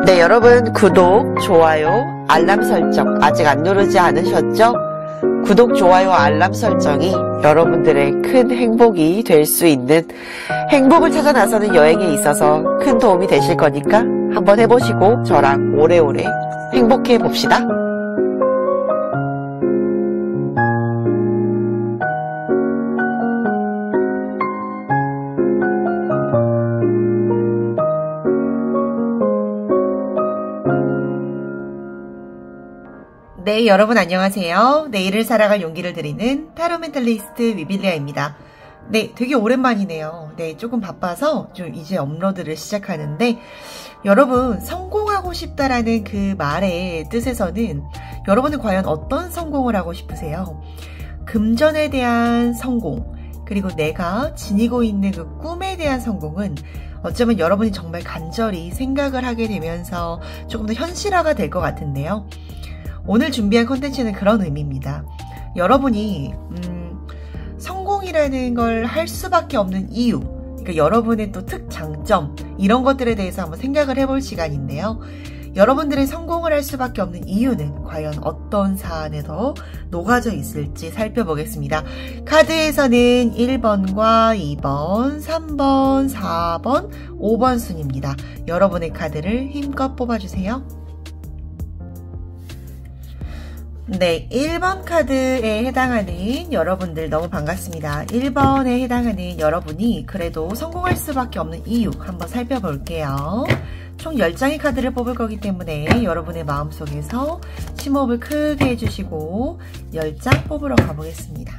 네, 여러분 구독, 좋아요, 알람 설정 아직 안 누르지 않으셨죠? 구독, 좋아요, 알람 설정이 여러분들의 큰 행복이 될 수 있는 행복을 찾아 나서는 여행에 있어서 큰 도움이 되실 거니까 한번 해보시고 저랑 오래오래 행복해 봅시다. 네, 여러분 안녕하세요. 내일을 살아갈 용기를 드리는 타로 멘탈리스트 위빌리아입니다. 네, 되게 오랜만이네요. 네, 조금 바빠서 좀 이제 업로드를 시작하는데, 여러분 성공하고 싶다라는 그 말의 뜻에서는 여러분은 과연 어떤 성공을 하고 싶으세요? 금전에 대한 성공, 그리고 내가 지니고 있는 그 꿈에 대한 성공은 어쩌면 여러분이 정말 간절히 생각을 하게 되면서 조금 더 현실화가 될 것 같은데요. 오늘 준비한 콘텐츠는 그런 의미입니다. 여러분이 성공이라는 걸 할 수밖에 없는 이유, 그러니까 여러분의 또 특장점, 이런 것들에 대해서 한번 생각을 해볼 시간인데요. 여러분들의 성공을 할 수밖에 없는 이유는 과연 어떤 사안에 더 녹아져 있을지 살펴보겠습니다. 카드에서는 1번과 2번, 3번, 4번, 5번 순입니다. 여러분의 카드를 힘껏 뽑아주세요. 네, 1번 카드에 해당하는 여러분들 너무 반갑습니다. 1번에 해당하는 여러분이 그래도 성공할 수밖에 없는 이유 한번 살펴볼게요. 총 10장의 카드를 뽑을 거기 때문에 여러분의 마음속에서 심호흡을 크게 해주시고 10장 뽑으러 가보겠습니다.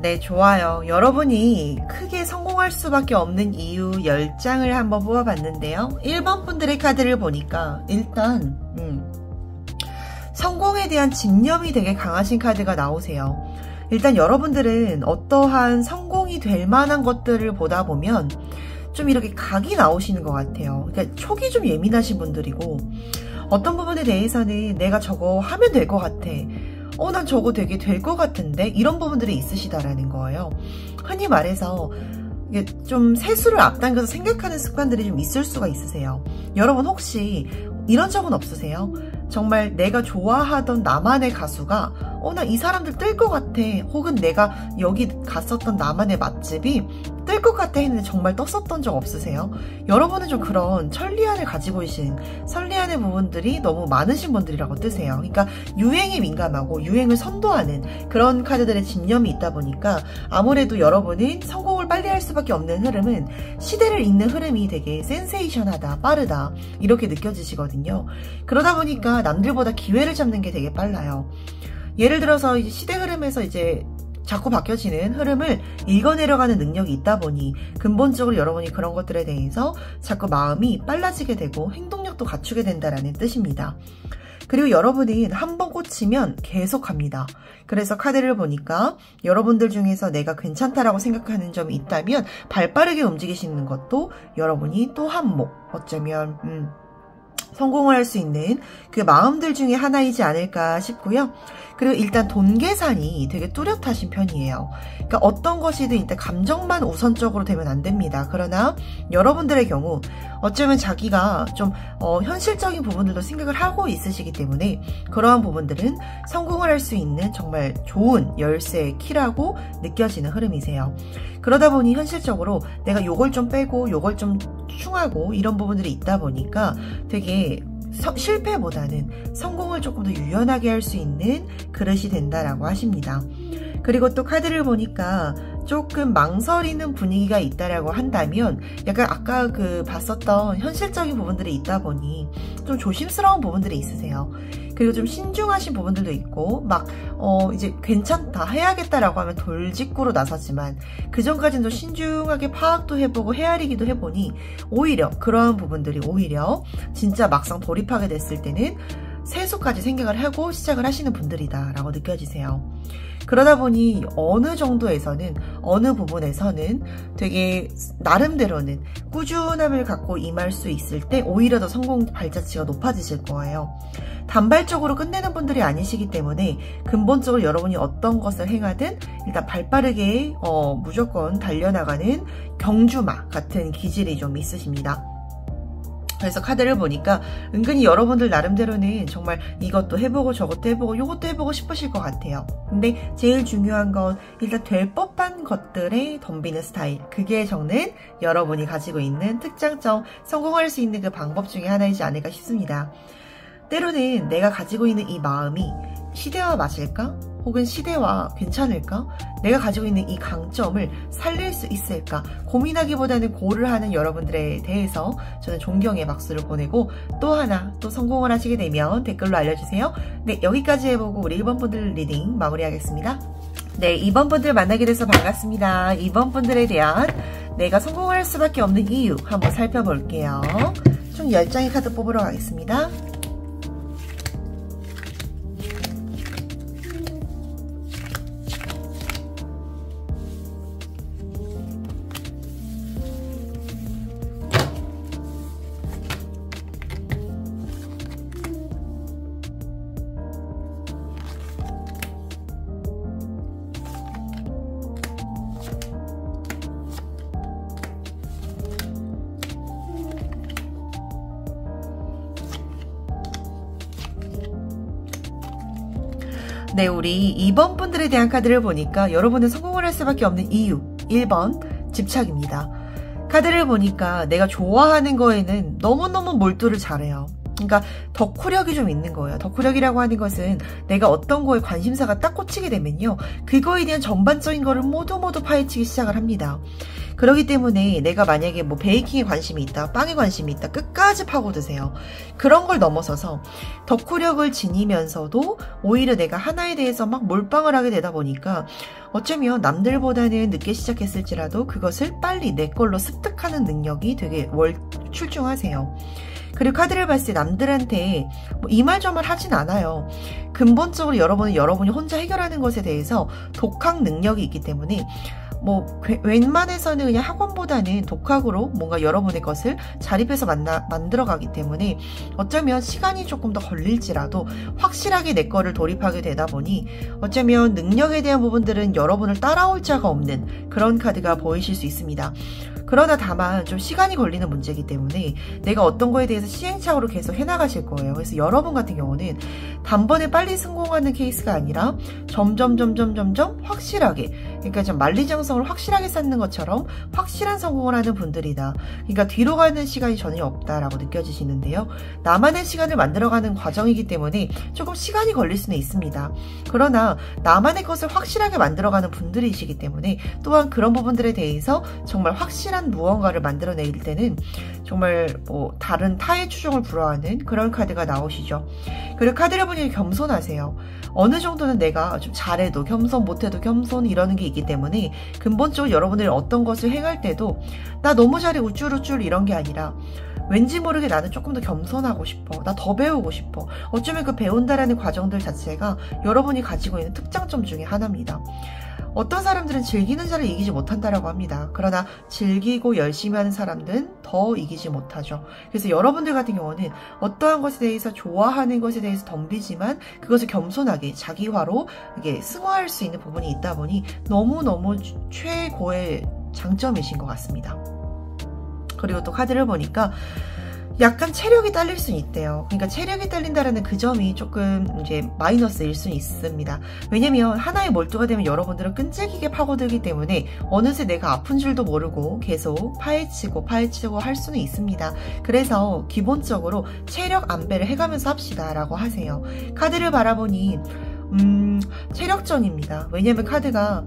네, 좋아요. 여러분이 크게 성공할 수밖에 없는 이유 10장을 한번 뽑아봤는데요. 1번 분들의 카드를 보니까 일단 성공에 대한 집념이 되게 강하신 카드가 나오세요. 일단 여러분들은 어떠한 성공이 될 만한 것들을 보다 보면 좀 이렇게 각이 나오시는 것 같아요. 그러니까 촉이 좀 예민하신 분들이고, 어떤 부분에 대해서는 내가 저거 하면 될 것 같아, 난 저거 되게 될 것 같은데, 이런 부분들이 있으시다라는 거예요. 흔히 말해서 이게 좀 세수를 앞당겨서 생각하는 습관들이 좀 있을 수가 있으세요. 여러분 혹시 이런 적은 없으세요? 정말 내가 좋아하던 나만의 가수가 나 이 사람들 뜰 것 같아, 혹은 내가 여기 갔었던 나만의 맛집이 뜰 것 같아 했는데 정말 떴었던 적 없으세요? 여러분은 좀 그런 천리안을 가지고 계신, 선리안의 부분들이 너무 많으신 분들이라고 뜨세요. 그러니까 유행에 민감하고 유행을 선도하는 그런 카드들의 집념이 있다 보니까 아무래도 여러분은 성공을 빨리 할 수밖에 없는 흐름은 시대를 잇는 흐름이 되게 센세이션하다, 빠르다, 이렇게 느껴지시거든요. 그러다 보니까 남들보다 기회를 잡는 게 되게 빨라요. 예를 들어서 이제 시대 흐름에서 이제 자꾸 바뀌어지는 흐름을 읽어내려가는 능력이 있다 보니 근본적으로 여러분이 그런 것들에 대해서 자꾸 마음이 빨라지게 되고 행동력도 갖추게 된다는 뜻입니다. 그리고 여러분은 한번 꽂히면 계속 갑니다. 그래서 카드를 보니까 여러분들 중에서 내가 괜찮다라고 생각하는 점이 있다면 발빠르게 움직이시는 것도 여러분이 또 한몫, 어쩌면 성공을 할 수 있는 그 마음들 중에 하나이지 않을까 싶고요. 그리고 일단 돈 계산이 되게 뚜렷하신 편이에요. 그러니까 어떤 것이든 일단 감정만 우선적으로 되면 안 됩니다. 그러나 여러분들의 경우 어쩌면 자기가 좀 현실적인 부분들도 생각을 하고 있으시기 때문에 그러한 부분들은 성공을 할 수 있는 정말 좋은 열쇠, 키라고 느껴지는 흐름이세요. 그러다 보니 현실적으로 내가 요걸 좀 빼고 요걸 좀 충하고 이런 부분들이 있다 보니까 되게 실패보다는 성공을 조금 더 유연하게 할 수 있는 그릇이 된다라고 하십니다. 그리고 또 카드를 보니까 조금 망설이는 분위기가 있다라고 한다면 약간 아까 봤었던 현실적인 부분들이 있다 보니 좀 조심스러운 부분들이 있으세요. 그리고 좀 신중하신 부분들도 있고 막 이제 괜찮다 해야겠다라고 하면 돌직구로 나섰지만 그 전까지는 좀 신중하게 파악도 해보고 헤아리기도 해보니 오히려 그런 부분들이 오히려 진짜 막상 돌입하게 됐을 때는 세수까지 생각을 하고 시작을 하시는 분들이다 라고 느껴지세요. 그러다 보니 어느 정도에서는 어느 부분에서는 되게 나름대로는 꾸준함을 갖고 임할 수 있을 때 오히려 더 성공 발자취가 높아지실 거예요. 단발적으로 끝내는 분들이 아니시기 때문에 근본적으로 여러분이 어떤 것을 행하든 일단 발빠르게 무조건 달려나가는 경주마 같은 기질이 좀 있으십니다. 그래서 카드를 보니까 은근히 여러분들 나름대로는 정말 이것도 해보고 저것도 해보고 이것도 해보고 싶으실 것 같아요. 근데 제일 중요한 건 일단 될 법한 것들에 덤비는 스타일, 그게 적는 여러분이 가지고 있는 특장점, 성공할 수 있는 그 방법 중에 하나이지 않을까 싶습니다. 때로는 내가 가지고 있는 이 마음이 시대와 맞을까? 혹은 시대와 괜찮을까? 내가 가지고 있는 이 강점을 살릴 수 있을까? 고민하기보다는 고를 하는 여러분들에 대해서 저는 존경의 박수를 보내고 또 하나 또 성공을 하시게 되면 댓글로 알려주세요. 네, 여기까지 해보고 우리 1번 분들 리딩 마무리하겠습니다. 네, 2번 분들 만나게 돼서 반갑습니다. 2번 분들에 대한 내가 성공할 수밖에 없는 이유 한번 살펴볼게요. 총 10장의 카드 뽑으러 가겠습니다. 네, 우리 2번 분들에 대한 카드를 보니까 여러분은 성공을 할 수밖에 없는 이유 1번 집착입니다. 카드를 보니까 내가 좋아하는 거에는 너무너무 몰두를 잘해요. 그러니까 덕후력이 좀 있는 거예요. 덕후력이라고 하는 것은 내가 어떤 거에 관심사가 딱 꽂히게 되면요, 그거에 대한 전반적인 거를 모두 파헤치기 시작을 합니다. 그렇기 때문에 내가 만약에 뭐 베이킹에 관심이 있다, 빵에 관심이 있다, 끝까지 파고드세요. 그런 걸 넘어서서 덕후력을 지니면서도 오히려 내가 하나에 대해서 막 몰빵을 하게 되다 보니까 어쩌면 남들보다는 늦게 시작했을지라도 그것을 빨리 내 걸로 습득하는 능력이 되게 출중하세요. 그리고 카드를 봤을 때 남들한테 뭐 이 말 저 말 하진 않아요. 근본적으로 여러분이 혼자 해결하는 것에 대해서 독학 능력이 있기 때문에 뭐 웬만해서는 그냥 학원보다는 독학으로 뭔가 여러분의 것을 자립해서 만들어가기 때문에 어쩌면 시간이 조금 더 걸릴지라도 확실하게 내 거를 돌입하게 되다 보니 어쩌면 능력에 대한 부분들은 여러분을 따라올 자가 없는 그런 카드가 보이실 수 있습니다. 그러나 다만 좀 시간이 걸리는 문제이기 때문에 내가 어떤 거에 대해서 시행착오를 계속 해나가실 거예요. 그래서 여러분 같은 경우는 단번에 빨리 성공하는 케이스가 아니라 점점 확실하게, 그러니까 좀 만리장성을 확실하게 쌓는 것처럼 확실한 성공을 하는 분들이다. 그러니까 뒤로 가는 시간이 전혀 없다라고 느껴지시는데요. 나만의 시간을 만들어가는 과정이기 때문에 조금 시간이 걸릴 수는 있습니다. 그러나 나만의 것을 확실하게 만들어가는 분들이시기 때문에 또한 그런 부분들에 대해서 정말 확실한 무언가를 만들어낼 때는 정말 뭐 다른 타의 추종을 불허하는 그런 카드가 나오시죠. 그리고 카드를 보니 겸손하세요. 어느 정도는 내가 좀 잘해도 겸손, 못해도 겸손 이러는 게 있기 때문에 근본적으로 여러분들이 어떤 것을 행할 때도 나 너무 잘해 우쭐우쭐 이런 게 아니라 왠지 모르게 나는 조금 더 겸손하고 싶어. 나 더 배우고 싶어. 어쩌면 그 배운다라는 과정들 자체가 여러분이 가지고 있는 특장점 중에 하나입니다. 어떤 사람들은 즐기는 자를 이기지 못한다라고 합니다. 그러나 즐기고 열심히 하는 사람들은 더 이기지 못하죠. 그래서 여러분들 같은 경우는 어떠한 것에 대해서 좋아하는 것에 대해서 덤비지만 그것을 겸손하게 자기화로 이게 승화할 수 있는 부분이 있다 보니 너무너무 최고의 장점이신 것 같습니다. 그리고 또 카드를 보니까 약간 체력이 딸릴 수는 있대요. 그러니까 체력이 딸린다라는 그 점이 조금 이제 마이너스일 수는 있습니다. 왜냐면 하나에 몰두가 되면 여러분들은 끈질기게 파고들기 때문에 어느새 내가 아픈 줄도 모르고 계속 파헤치고 할 수는 있습니다. 그래서 기본적으로 체력 안배를 해가면서 합시다 라고 하세요. 카드를 바라보니 체력전입니다. 왜냐면 카드가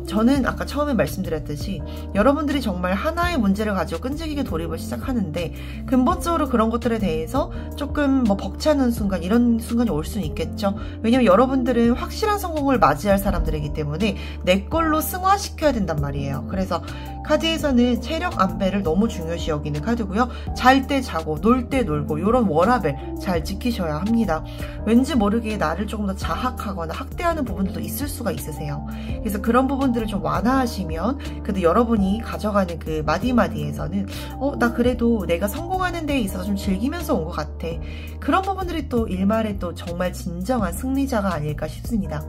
저는 아까 처음에 말씀드렸듯이 여러분들이 정말 하나의 문제를 가지고 끈질기게 돌입을 시작하는데 근본적으로 그런 것들에 대해서 조금 벅차는 순간, 이런 순간이 올 수는 있겠죠. 왜냐면 여러분들은 확실한 성공을 맞이할 사람들이기 때문에 내 걸로 승화시켜야 된단 말이에요. 그래서 카드에서는 체력 안배를 너무 중요시 여기는 카드고요. 잘 때 자고 놀 때 놀고 이런 워라밸 잘 지키셔야 합니다. 왠지 모르게 나를 조금 더 자학하거나 학대하는 부분들도 있을 수가 있으세요. 그래서 그런 부분들을 좀 완화하시면 그래도 여러분이 가져가는 그 마디마디에서는 나 그래도 내가 성공하는 데에 있어서 좀 즐기면서 온 것 같아. 그런 부분들이 또 일말에 또 정말 진정한 승리자가 아닐까 싶습니다.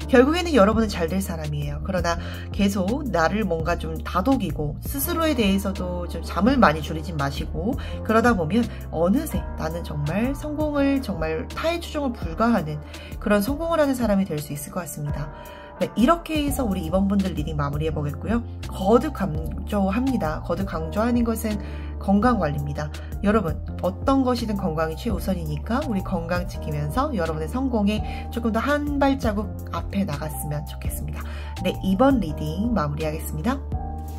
결국에는 여러분은 잘 될 사람이에요. 그러나 계속 나를 뭔가 좀 다독이고 스스로에 대해서도 좀 잠을 많이 줄이지 마시고 그러다 보면 어느새 나는 정말 성공을 정말 타의 추종을 불가하는 그런 성공을 하는 사람이 될 수 있을 것 같습니다. 네, 이렇게 해서 우리 이번 분들 리딩 마무리해 보겠고요. 거듭 강조합니다. 거듭 강조하는 것은 건강관리입니다. 여러분 어떤 것이든 건강이 최우선이니까 우리 건강 지키면서 여러분의 성공에 조금 더 한 발자국 앞에 나갔으면 좋겠습니다. 네, 이번 리딩 마무리하겠습니다.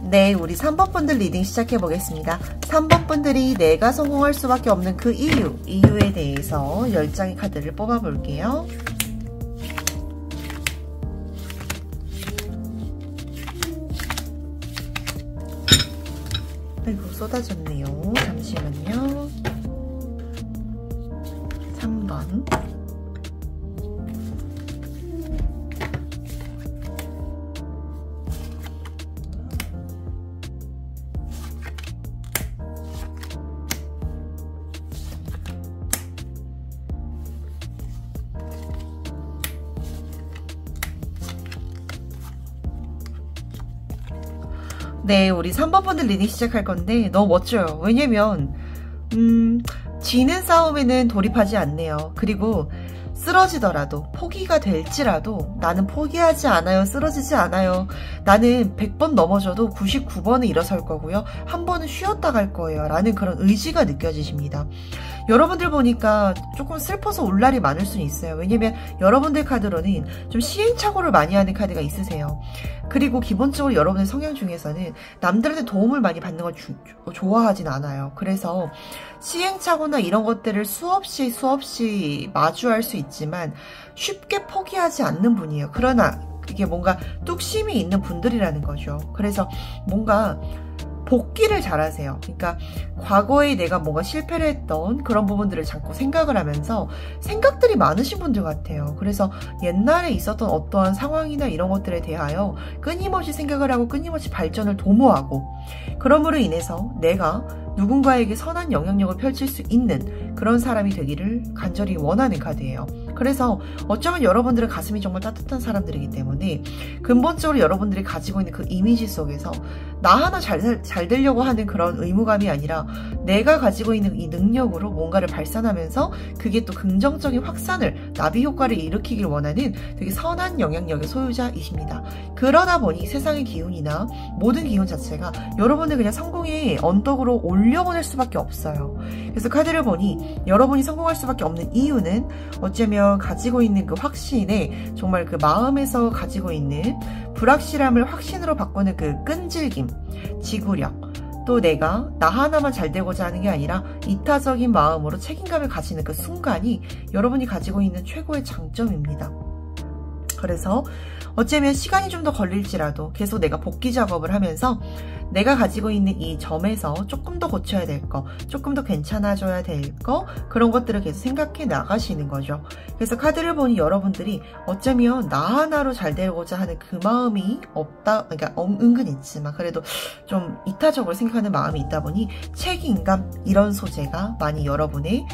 네, 우리 3번 분들 리딩 시작해 보겠습니다. 3번 분들이 내가 성공할 수밖에 없는 그 이유에 대해서 10장의 카드를 뽑아 볼게요. 아이고 쏟아졌네요. 잠시만요. 3번. 네, 우리 3번 분들 리딩 시작할 건데 너무 멋져요. 왜냐면 지는 싸움에는 돌입하지 않네요. 그리고 쓰러지더라도 포기가 될지라도 나는 포기하지 않아요. 쓰러지지 않아요. 나는 100번 넘어져도 99번은 일어설 거고요. 한 번은 쉬었다 갈 거예요. 라는 그런 의지가 느껴지십니다. 여러분들 보니까 조금 슬퍼서 울 날이 많을 수는 있어요. 왜냐면 여러분들 카드로는 좀 시행착오를 많이 하는 카드가 있으세요. 그리고 기본적으로 여러분의 성향 중에서는 남들한테 도움을 많이 받는 걸 좋아하진 않아요. 그래서 시행착오나 이런 것들을 수없이 마주할 수 있지만 쉽게 포기하지 않는 분이에요. 그러나 이게 뭔가 뚝심이 있는 분들이라는 거죠. 그래서 뭔가 복귀를 잘하세요. 그러니까 과거에 내가 뭔가 실패를 했던 그런 부분들을 자꾸 생각을 하면서 생각들이 많으신 분들 같아요. 그래서 옛날에 있었던 어떠한 상황이나 이런 것들에 대하여 끊임없이 생각을 하고 끊임없이 발전을 도모하고 그러므로 인해서 내가 누군가에게 선한 영향력을 펼칠 수 있는 그런 사람이 되기를 간절히 원하는 카드예요. 그래서 어쩌면 여러분들의 가슴이 정말 따뜻한 사람들이기 때문에 근본적으로 여러분들이 가지고 있는 그 이미지 속에서 나 하나 잘 되려고 하는 그런 의무감이 아니라 내가 가지고 있는 이 능력으로 뭔가를 발산하면서 그게 또 긍정적인 확산을 나비 효과를 일으키길 원하는 되게 선한 영향력의 소유자이십니다. 그러다 보니 세상의 기운이나 모든 기운 자체가 여러분을 그냥 성공의 언덕으로 올려보낼 수밖에 없어요. 그래서 카드를 보니 여러분이 성공할 수밖에 없는 이유는 어쩌면 가지고 있는 그 확신에 정말 그 마음에서 가지고 있는 불확실함을 확신으로 바꾸는 그 끈질김, 지구력, 또 내가 나 하나만 잘 되고자 하는 게 아니라 이타적인 마음으로 책임감을 가지는 그 순간이 여러분이 가지고 있는 최고의 장점입니다. 그래서 어쩌면 시간이 좀 더 걸릴지라도 계속 내가 복귀 작업을 하면서 내가 가지고 있는 이 점에서 조금 더 고쳐야 될 거, 조금 더 괜찮아져야 될 거, 그런 것들을 계속 생각해 나가시는 거죠. 그래서 카드를 보니 여러분들이 어쩌면 나 하나로 잘 되고자 하는 그 마음이 없다, 그러니까 은근히 있지만 그래도 좀 이타적으로 생각하는 마음이 있다 보니 책임감, 이런 소재가 많이 여러분의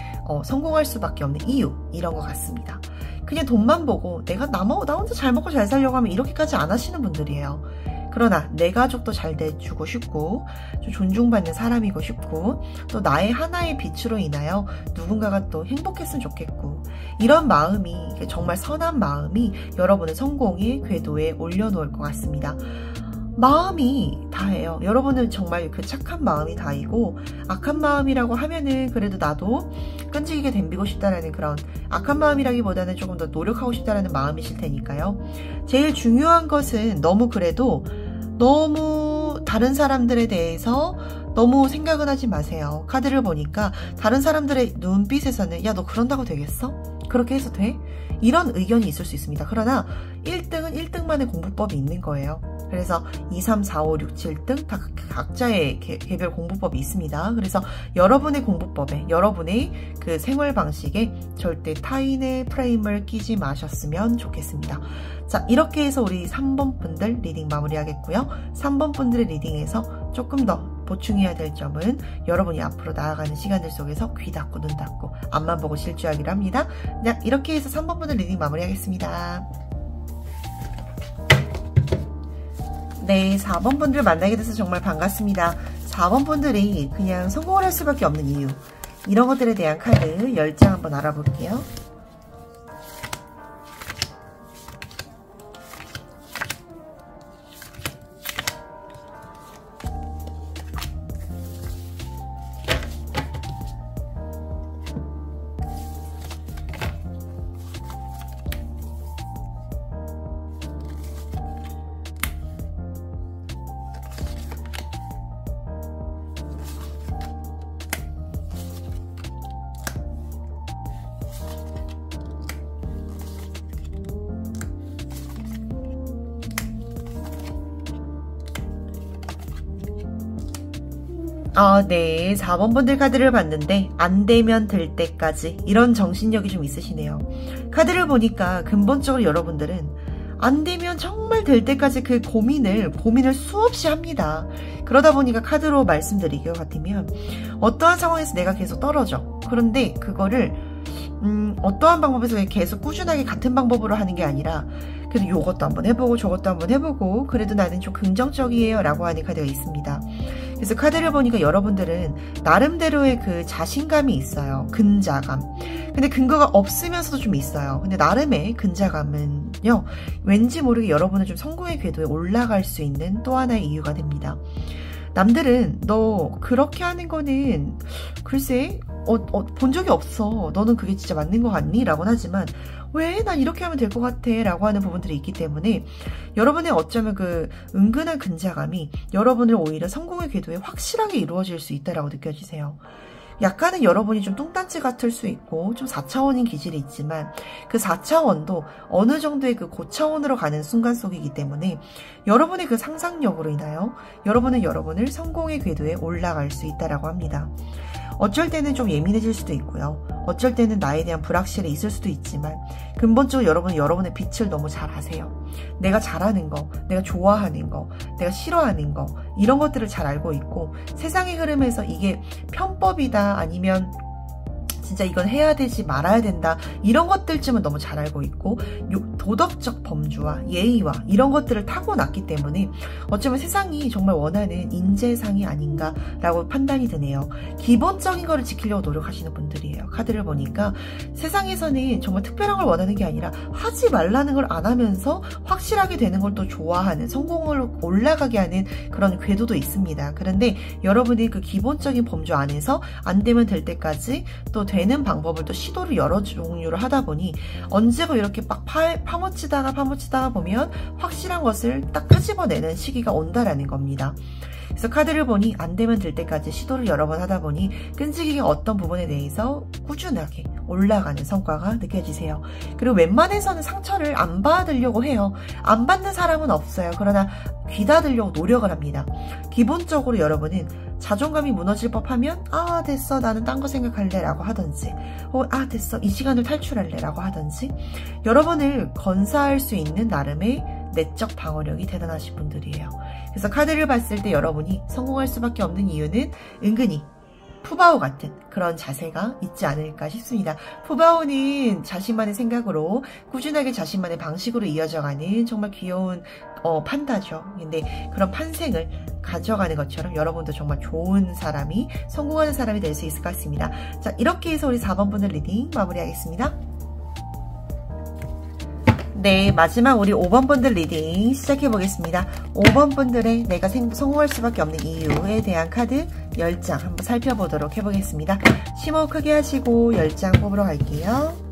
성공할 수밖에 없는 이유, 이런 것 같습니다. 그냥 돈만 보고 내가 나 혼자 잘 먹고 잘 살려고 하면 이렇게까지 안 하시는 분들이에요. 그러나 내 가족도 잘 돼주고 싶고 좀 존중받는 사람이고 싶고 또 나의 하나의 빛으로 인하여 누군가가 또 행복했으면 좋겠고 이런 마음이 정말 선한 마음이 여러분의 성공의 궤도에 올려놓을 것 같습니다. 마음이 다예요. 여러분은 정말 그 착한 마음이 다이고, 악한 마음이라고 하면은 그래도 나도 끈질기게 덤비고 싶다라는 그런 악한 마음이라기보다는 조금 더 노력하고 싶다라는 마음이실 테니까요. 제일 중요한 것은 너무 그래도 너무 다른 사람들에 대해서 너무 생각은 하지 마세요. 카드를 보니까 다른 사람들의 눈빛에서는 야, 너 그런다고 되겠어? 그렇게 해서 돼? 이런 의견이 있을 수 있습니다. 그러나 1등은 1등만의 공부법이 있는 거예요. 그래서 2, 3, 4, 5, 6, 7등 다 각자의 개별 공부법이 있습니다. 그래서 여러분의 공부법에, 여러분의 그 생활 방식에 절대 타인의 프레임을 끼지 마셨으면 좋겠습니다. 자, 이렇게 해서 우리 3번 분들 리딩 마무리하겠고요. 3번 분들의 리딩에서 조금 더 보충해야 될 점은 여러분이 앞으로 나아가는 시간들 속에서 귀 닫고 눈 닫고 앞만 보고 실주하기로 합니다. 네, 이렇게 해서 3번 분들 리딩 마무리하겠습니다. 네, 4번 분들 만나게 돼서 정말 반갑습니다. 4번 분들이 그냥 성공을 할 수밖에 없는 이유, 이런 것들에 대한 카드 10장 한번 알아볼게요. 네. 4번 분들 카드를 봤는데 안 되면 될 때까지, 이런 정신력이 좀 있으시네요. 카드를 보니까 근본적으로 여러분들은 안 되면 정말 될 때까지 그 고민을 수없이 합니다. 그러다 보니까 카드로 말씀드리기 같으면 어떠한 상황에서 내가 계속 떨어져. 그런데 그거를 어떠한 방법에서 계속 꾸준하게 같은 방법으로 하는 게 아니라 그래도 요것도 한번 해보고 저것도 한번 해보고 그래도 나는 좀 긍정적이에요 라고 하는 카드가 있습니다. 그래서 카드를 보니까 여러분들은 나름대로의 그 자신감이 있어요. 근자감. 근데 근거가 없으면서도 좀 있어요. 근데 나름의 근자감은요, 왠지 모르게 여러분은 좀 성공의 궤도에 올라갈 수 있는 또 하나의 이유가 됩니다. 남들은 너 그렇게 하는 거는 글쎄 본 적이 없어. 너는 그게 진짜 맞는 거 같니? 라고는 하지만 왜 난 이렇게 하면 될 것 같아? 라고 하는 부분들이 있기 때문에 여러분의 어쩌면 그 은근한 근자감이 여러분을 오히려 성공의 궤도에 확실하게 이루어질 수 있다라고 느껴지세요. 약간은 여러분이 좀 뚱딴지 같을 수 있고 좀 4차원인 기질이 있지만 그 4차원도 어느 정도의 그 고차원으로 가는 순간 속이기 때문에 여러분의 그 상상력으로 인하여 여러분은 여러분을 성공의 궤도에 올라갈 수 있다라고 합니다. 어쩔 때는 좀 예민해질 수도 있고요. 어쩔 때는 나에 대한 불확실이 있을 수도 있지만 근본적으로 여러분은 여러분의 빛을 너무 잘 아세요. 내가 잘하는 거, 내가 좋아하는 거, 내가 싫어하는 거, 이런 것들을 잘 알고 있고 세상의 흐름에서 이게 편법이다 아니면 진짜 이건 해야 되지 말아야 된다 이런 것들쯤은 너무 잘 알고 있고 도덕적 범주와 예의와 이런 것들을 타고났기 때문에 어쩌면 세상이 정말 원하는 인재상이 아닌가라고 판단이 드네요. 기본적인 거를 지키려고 노력하시는 분들이에요. 카드를 보니까 세상에서는 정말 특별한 걸 원하는 게 아니라 하지 말라는 걸 안 하면서 확실하게 되는 걸 또 좋아하는, 성공을 올라가게 하는 그런 궤도도 있습니다. 그런데 여러분이 그 기본적인 범주 안에서 안 되면 될 때까지 또 되는 방법을 또 시도를 여러 종류로 하다 보니 언제고 이렇게 막 파묻히다가 보면 확실한 것을 딱 끄집어내는 시기가 온다라는 겁니다. 그래서 카드를 보니 안 되면 될 때까지 시도를 여러 번 하다 보니 끈질기게 어떤 부분에 대해서 꾸준하게 올라가는 성과가 느껴지세요. 그리고 웬만해서는 상처를 안 받으려고 해요. 안 받는 사람은 없어요. 그러나 귀 닫으려고 노력을 합니다. 기본적으로 여러분은 자존감이 무너질 법하면 아 됐어 나는 딴 거 생각할래 라고 하든지 아 됐어 이 시간을 탈출할래 라고 하든지 여러분을 건사할 수 있는 나름의 내적 방어력이 대단하신 분들이에요. 그래서 카드를 봤을 때 여러분이 성공할 수밖에 없는 이유는 은근히 푸바오 같은 그런 자세가 있지 않을까 싶습니다. 푸바오는 자신만의 생각으로 꾸준하게 자신만의 방식으로 이어져가는 정말 귀여운 판다죠. 근데 그런 판생을 가져가는 것처럼 여러분도 정말 좋은 사람이, 성공하는 사람이 될 수 있을 것 같습니다. 자, 이렇게 해서 우리 4번 분들 리딩 마무리하겠습니다. 네, 마지막 우리 5번 분들 리딩 시작해 보겠습니다. 5번 분들의 내가 성공할 수밖에 없는 이유에 대한 카드 10장 한번 살펴보도록 해보겠습니다. 심호흡 크게 하시고 10장 뽑으러 갈게요.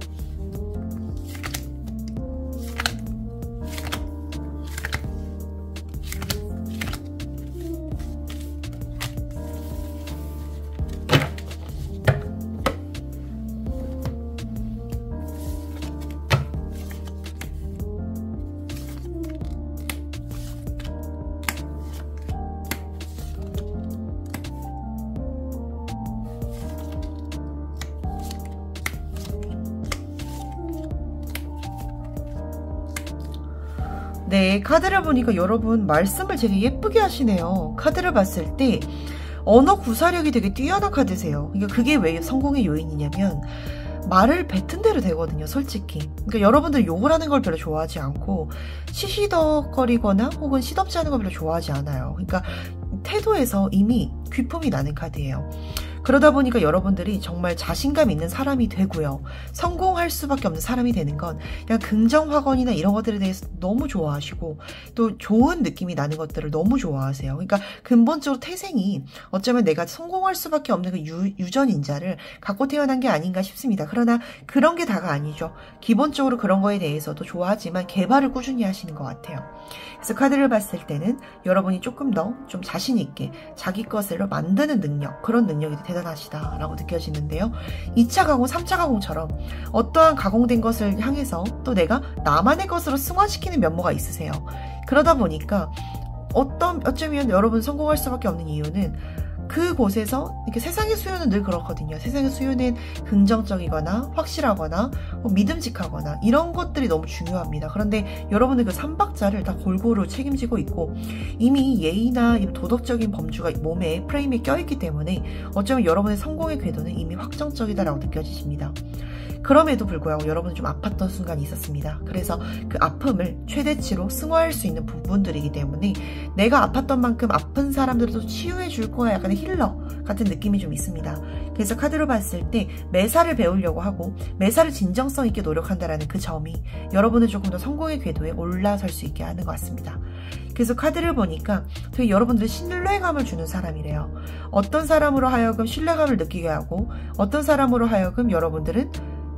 네, 카드를 보니까 여러분 말씀을 되게 예쁘게 하시네요. 카드를 봤을 때 언어 구사력이 되게 뛰어난 카드세요. 그러니까 그게 왜 성공의 요인이냐면 말을 뱉은 대로 되거든요, 솔직히. 그러니까 여러분들 욕을 하는 걸 별로 좋아하지 않고 시시덕거리거나 혹은 시덥지 않은 걸 별로 좋아하지 않아요. 그러니까 태도에서 이미 귀품이 나는 카드예요. 그러다 보니까 여러분들이 정말 자신감 있는 사람이 되고요. 성공할 수밖에 없는 사람이 되는 건 그냥 긍정 확언이나 이런 것들에 대해서 너무 좋아하시고 또 좋은 느낌이 나는 것들을 너무 좋아하세요. 그러니까 근본적으로 태생이 어쩌면 내가 성공할 수밖에 없는 그 유전인자를 갖고 태어난 게 아닌가 싶습니다. 그러나 그런 게 다가 아니죠. 기본적으로 그런 거에 대해서도 좋아하지만 개발을 꾸준히 하시는 것 같아요. 그래서 카드를 봤을 때는 여러분이 조금 더 좀 자신 있게 자기 것으로 만드는 능력, 그런 능력이 대단하시다라고 느껴지는데요. 2차 가공, 3차 가공처럼 어떠한 가공된 것을 향해서 또 내가 나만의 것으로 승화시키는 면모가 있으세요. 그러다 보니까 어쩌면 여러분 성공할 수밖에 없는 이유는 그곳에서 이렇게 세상의 수요는 늘 그렇거든요. 세상의 수요는 긍정적이거나 확실하거나 믿음직하거나 이런 것들이 너무 중요합니다. 그런데 여러분은 그 3박자를 다 골고루 책임지고 있고 이미 예의나 도덕적인 범주가 몸에 프레임에 껴있기 때문에 어쩌면 여러분의 성공의 궤도는 이미 확정적이다라고 느껴지십니다. 그럼에도 불구하고 여러분은 좀 아팠던 순간이 있었습니다. 그래서 그 아픔을 최대치로 승화할 수 있는 부분들이기 때문에 내가 아팠던 만큼 아픈 사람들도 치유해 줄 거야, 약간의 힐러 같은 느낌이 좀 있습니다. 그래서 카드로 봤을 때 매사를 배우려고 하고 매사를 진정성 있게 노력한다라는 그 점이 여러분을 조금 더 성공의 궤도에 올라설 수 있게 하는 것 같습니다. 그래서 카드를 보니까 되게 여러분들 신뢰감을 주는 사람이래요. 어떤 사람으로 하여금 신뢰감을 느끼게 하고 어떤 사람으로 하여금 여러분들은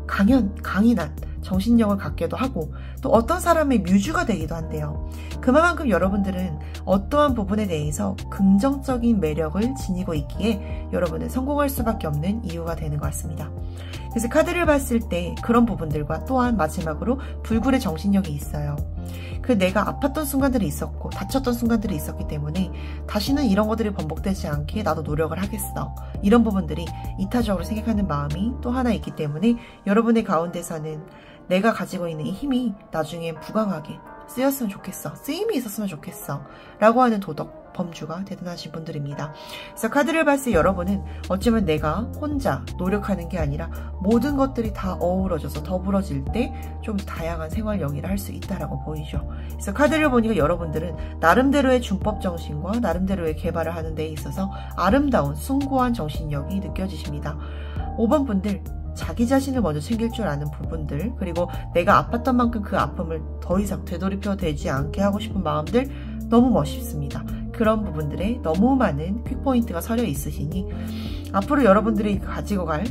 강인한 정신력을 갖게도 하고 또 어떤 사람의 뮤즈가 되기도 한대요. 그만큼 여러분들은 어떠한 부분에 대해서 긍정적인 매력을 지니고 있기에 여러분은 성공할 수밖에 없는 이유가 되는 것 같습니다. 그래서 카드를 봤을 때 그런 부분들과 또한 마지막으로 불굴의 정신력이 있어요. 그 내가 아팠던 순간들이 있었고 다쳤던 순간들이 있었기 때문에 다시는 이런 것들이 반복되지 않게 나도 노력을 하겠어. 이런 부분들이 이타적으로 생각하는 마음이 또 하나 있기 때문에 여러분의 가운데서는 내가 가지고 있는 이 힘이 나중엔 부강하게 쓰였으면 좋겠어. 쓰임이 있었으면 좋겠어. 라고 하는 도덕 범주가 대단하신 분들입니다. 그래서 카드를 봤을 때 여러분은 어쩌면 내가 혼자 노력하는 게 아니라 모든 것들이 다 어우러져서 더불어질 때 좀 다양한 생활 영위를 할 수 있다라고 보이죠. 그래서 카드를 보니까 여러분들은 나름대로의 준법 정신과 나름대로의 개발을 하는 데 있어서 아름다운 숭고한 정신력이 느껴지십니다. 5번 분들 자기 자신을 먼저 챙길 줄 아는 부분들, 그리고 내가 아팠던 만큼 그 아픔을 더 이상 되돌이켜 되지 않게 하고 싶은 마음들 너무 멋있습니다. 그런 부분들에 너무 많은 퀵포인트가 서려 있으시니 앞으로 여러분들이 가지고 갈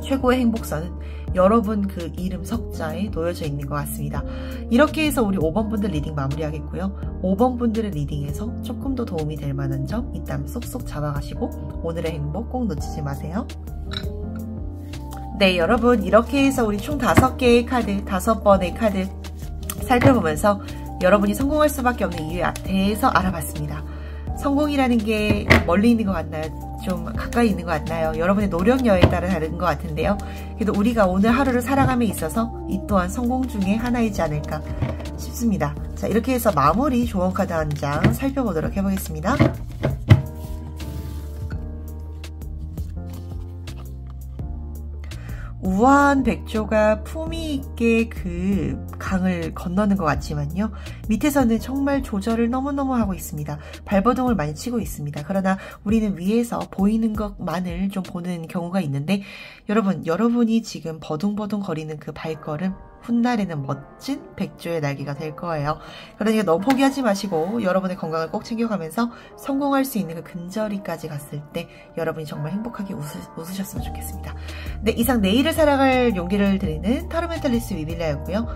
최고의 행복선은 여러분 그 이름 석자에 놓여져 있는 것 같습니다. 이렇게 해서 우리 5번 분들 리딩 마무리하겠고요. 5번 분들의 리딩에서 조금 더 도움이 될 만한 점 있다면 쏙쏙 잡아가시고 오늘의 행복 꼭 놓치지 마세요. 네, 여러분 이렇게 해서 우리 총 5개의 카드, 5번의 카드 살펴보면서 여러분이 성공할 수밖에 없는 이유에 대해서 알아봤습니다. 성공이라는 게 멀리 있는 것 같나요? 좀 가까이 있는 것 같나요? 여러분의 노력여에 따라 다른 것 같은데요. 그래도 우리가 오늘 하루를 살아감에 있어서 이 또한 성공 중에 하나이지 않을까 싶습니다. 자, 이렇게 해서 마무리 조언 카드 한 장 살펴보도록 해보겠습니다. 우아한 백조가 품위 있게 그 강을 건너는 것 같지만요. 밑에서는 정말 조절을 너무너무 하고 있습니다. 발버둥을 많이 치고 있습니다. 그러나 우리는 위에서 보이는 것만을 좀 보는 경우가 있는데 여러분이 지금 버둥버둥 거리는 그 발걸음 훗날에는 멋진 백조의 날개가 될 거예요. 그러니까 너무 포기하지 마시고 여러분의 건강을 꼭 챙겨가면서 성공할 수 있는 그 근저리까지 갔을 때 여러분이 정말 행복하게 웃으셨으면 좋겠습니다. 네, 이상 내일을 살아갈 용기를 드리는 타로멘탈리스트 위빌라였고요.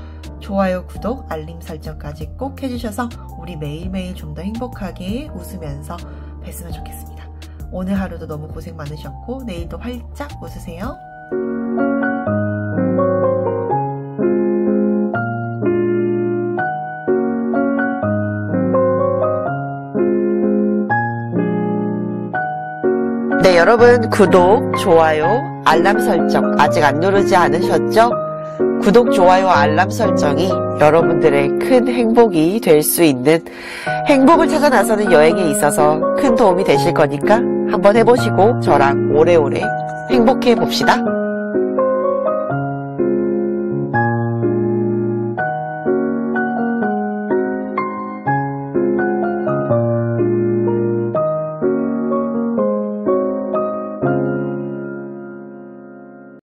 좋아요, 구독, 알림 설정까지 꼭 해주셔서 우리 매일매일 좀 더 행복하게 웃으면서 뵀으면 좋겠습니다. 오늘 하루도 너무 고생 많으셨고 내일도 활짝 웃으세요. 네, 여러분 구독, 좋아요, 알람 설정 아직 안 누르지 않으셨죠? 구독, 좋아요, 알람 설정이 여러분들의 큰 행복이 될 수 있는 행복을 찾아 나서는 여행에 있어서 큰 도움이 되실 거니까 한번 해보시고 저랑 오래오래 행복해 봅시다.